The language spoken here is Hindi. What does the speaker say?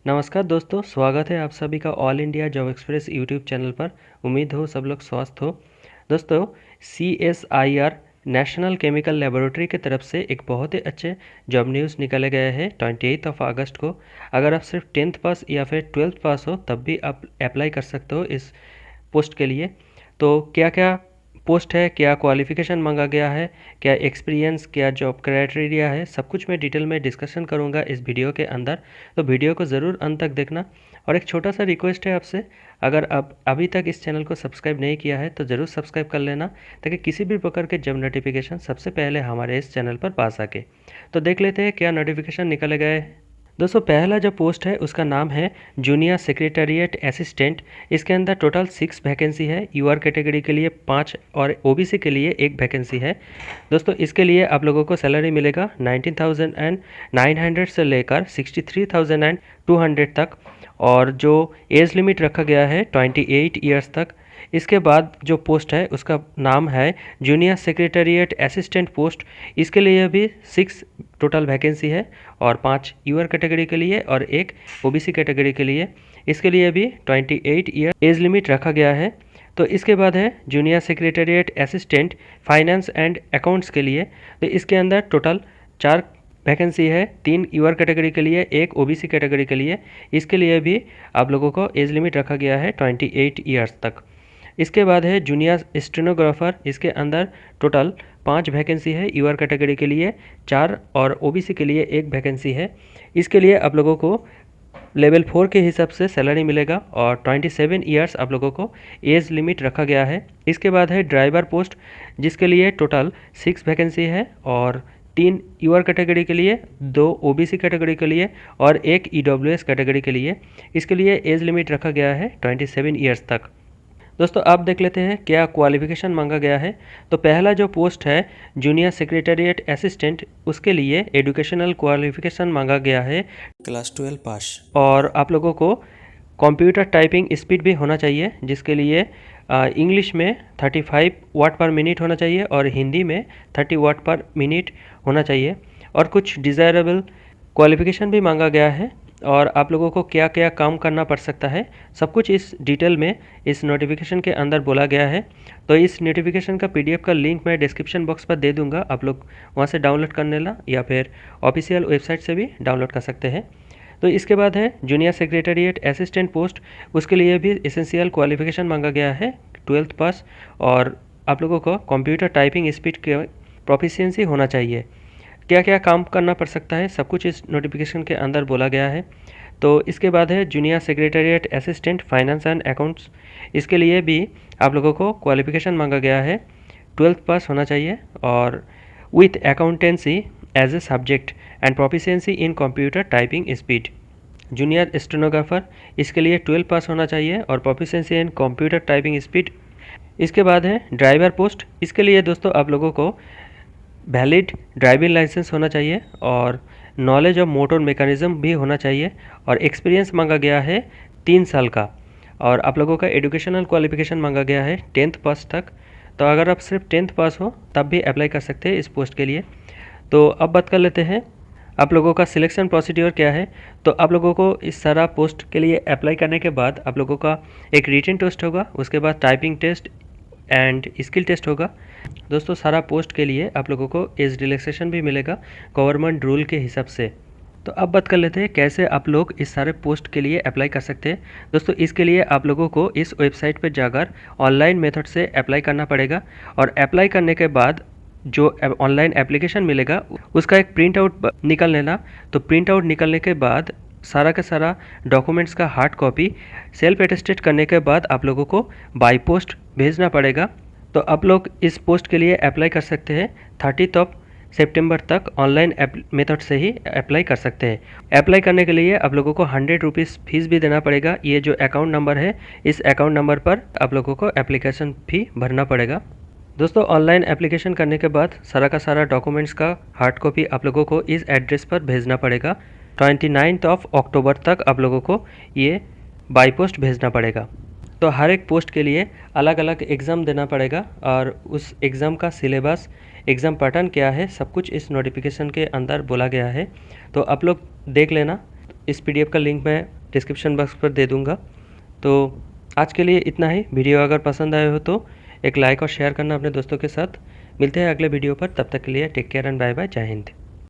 नमस्कार दोस्तों, स्वागत है आप सभी का all India job express YouTube channel पर। उम्मीद हो सब लोग स्वस्थ हो। दोस्तों, CSIR नेशनल केमिकल लेबोरेटरी की तरफ से एक बहुत ही अच्छे जॉब न्यूज़ निकाले गए हैं 28 अगस्त को। अगर आप सिर्फ 10th पास या फिर 12th पास हो तब भी आप अप्लाई कर सकते हो इस पोस्ट के लिए। तो क्या क्या पोस्ट है, क्या क्वालिफ़िकेशन मांगा गया है, क्या एक्सपीरियंस, क्या जॉब क्राइटेरिया है, सब कुछ मैं डिटेल में डिस्कशन करूंगा इस वीडियो के अंदर। तो वीडियो को ज़रूर अंत तक देखना। और एक छोटा सा रिक्वेस्ट है आपसे, अगर आप अभी तक इस चैनल को सब्सक्राइब नहीं किया है तो ज़रूर सब्सक्राइब कर लेना, ताकि किसी भी प्रकार के जॉब नोटिफिकेशन सबसे पहले हमारे इस चैनल पर पा सके। तो देख लेते हैं क्या नोटिफिकेशन निकाले गए। दोस्तों, पहला जो पोस्ट है उसका नाम है जूनियर सेक्रेटरीट असिस्टेंट। इसके अंदर टोटल 6 वैकेंसी है। यूआर कैटेगरी के लिए 5 और ओबीसी के लिए 1 वैकेंसी है। दोस्तों, इसके लिए आप लोगों को सैलरी मिलेगा 19,900 से लेकर 63,200 तक, और जो एज लिमिट रखा गया है 28 ईयर्स तक। इसके बाद जो पोस्ट है उसका नाम है जूनियर सेक्रेटरीट असिस्टेंट पोस्ट। इसके लिए भी 6 टोटल वैकेंसी है, और 5 यूआर कैटेगरी के लिए और 1 ओबीसी कैटेगरी के लिए। इसके लिए भी 28 ईयर एज लिमिट रखा गया है। तो इसके बाद है junior secretariat assistant finance and accounts के लिए। तो इसके अंदर टोटल 4 वैकेंसी है, 3 यूआर कैटेगरी के लिए, 1 ओबीसी कैटेगरी के लिए। इसके लिए भी आप लोगों को एज लिमिट रखा गया है 28 ईयर्स तक। इसके बाद है जूनियर स्टेनोग्राफर। इसके अंदर टोटल 5 वैकेंसी है, यूआर कैटेगरी के लिए 4 और ओबीसी के लिए 1 वैकेंसी है। इसके लिए आप लोगों को लेवल 4 के हिसाब से सैलरी मिलेगा, और 27 ईयर्स आप लोगों को एज लिमिट रखा गया है। इसके बाद है ड्राइवर पोस्ट, जिसके लिए टोटल 6 वैकेंसी है, और 3 यूआर कैटेगरी के लिए, 2 ओबीसी कैटेगरी के लिए और 1 ईडब्ल्यूएस कैटेगरी के लिए। इसके लिए एज लिमिट रखा गया है 27 ईयर्स तक। दोस्तों, आप देख लेते हैं क्या क्वालिफिकेशन मांगा गया है। तो पहला जो पोस्ट है जूनियर सेक्रेटरीट असिस्टेंट, उसके लिए एजुकेशनल क्वालिफिकेशन मांगा गया है क्लास 12 पास। और आप लोगों को कंप्यूटर टाइपिंग स्पीड भी होना चाहिए, जिसके लिए इंग्लिश में 35 वाट पर मिनट होना चाहिए और हिंदी में 30 वाट पर मिनट होना चाहिए। और कुछ डिज़ायरेबल क्वालिफिकेशन भी मांगा गया है, और आप लोगों को क्या क्या काम करना पड़ सकता है, सब कुछ इस डिटेल में इस नोटिफिकेशन के अंदर बोला गया है। तो इस नोटिफिकेशन का पीडीएफ का लिंक मैं डिस्क्रिप्शन बॉक्स पर दे दूंगा, आप लोग वहां से डाउनलोड कर लेना, या फिर ऑफिशियल वेबसाइट से भी डाउनलोड कर सकते हैं। तो इसके बाद है जूनियर सेक्रेटरीट असिस्टेंट पोस्ट। उसके लिए भी एसेंशियल क्वालिफिकेशन मांगा गया है 12th पास, और आप लोगों को कंप्यूटर टाइपिंग स्पीड के प्रोफिशिएंसी होना चाहिए। क्या क्या काम करना पड़ सकता है, सब कुछ इस नोटिफिकेशन के अंदर बोला गया है। तो इसके बाद है junior secretariat assistant finance and accounts. इसके लिए भी आप लोगों को क्वालिफिकेशन मांगा गया है 12th पास होना चाहिए, और with accountancy as a subject and proficiency in computer typing speed. Junior stenographer, इसके लिए 12 पास होना चाहिए और proficiency in computer typing speed. इसके बाद है ड्राइवर पोस्ट। इसके लिए दोस्तों आप लोगों को वैलिड ड्राइविंग लाइसेंस होना चाहिए, और नॉलेज ऑफ मोटर मैकेनिज्म भी होना चाहिए, और एक्सपीरियंस मांगा गया है 3 साल का। और आप लोगों का एजुकेशनल क्वालिफिकेशन मांगा गया है 10th पास तक। तो अगर आप सिर्फ 10th पास हो तब भी अप्लाई कर सकते हैं इस पोस्ट के लिए। तो अब बात कर लेते हैं आप लोगों का सिलेक्शन प्रोसीड्योर क्या है। तो आप लोगों को इस सारा पोस्ट के लिए अप्लाई करने के बाद आप लोगों का एक रिटन टेस्ट होगा, उसके बाद typing test and skill test होगा। दोस्तों, सारा पोस्ट के लिए आप लोगों को एज रिलैक्सेशन भी मिलेगा गवर्नमेंट रूल के हिसाब से। तो अब बात कर लेते हैं कैसे आप लोग इस सारे पोस्ट के लिए अप्लाई कर सकते हैं। दोस्तों, इसके लिए आप लोगों को इस वेबसाइट पर जाकर ऑनलाइन मेथड से अप्लाई करना पड़ेगा, और अप्लाई करने के बाद जो ऑनलाइन एप्लीकेशन मिलेगा उसका एक प्रिंट आउट निकल लेना। तो प्रिंट आउट निकलने के बाद सारा का सारा डॉक्यूमेंट्स का हार्ड कॉपी सेल्फ अटेस्टेड करने के बाद आप लोगों को बाई पोस्ट भेजना पड़ेगा। तो आप लोग इस पोस्ट के लिए अप्लाई कर सकते हैं 30 सितंबर तक ऑनलाइन मेथड से ही अप्लाई कर सकते हैं। अप्लाई करने के लिए आप लोगों को 100 रुपीज़ फीस भी देना पड़ेगा। ये जो अकाउंट नंबर है, इस अकाउंट नंबर पर आप लोगों को एप्लीकेशन फी भरना पड़ेगा। दोस्तों, ऑनलाइन एप्लीकेशन करने के बाद सारा का सारा डॉक्यूमेंट्स का हार्ड कॉपी आप लोगों को इस एड्रेस पर भेजना पड़ेगा। 29 अक्टूबर तक आप लोगों को ये बाई पोस्ट भेजना पड़ेगा। तो हर एक पोस्ट के लिए अलग अलग एग्ज़ाम देना पड़ेगा, और उस एग्ज़ाम का सिलेबस, एग्ज़ाम पैटर्न क्या है, सब कुछ इस नोटिफिकेशन के अंदर बोला गया है। तो आप लोग देख लेना, इस पीडीएफ का लिंक मैं डिस्क्रिप्शन बॉक्स पर दे दूँगा। तो आज के लिए इतना ही। वीडियो अगर पसंद आए हो तो एक लाइक और शेयर करना अपने दोस्तों के साथ। मिलते हैं अगले वीडियो पर, तब तक के लिए take care and bye bye. जय हिंद।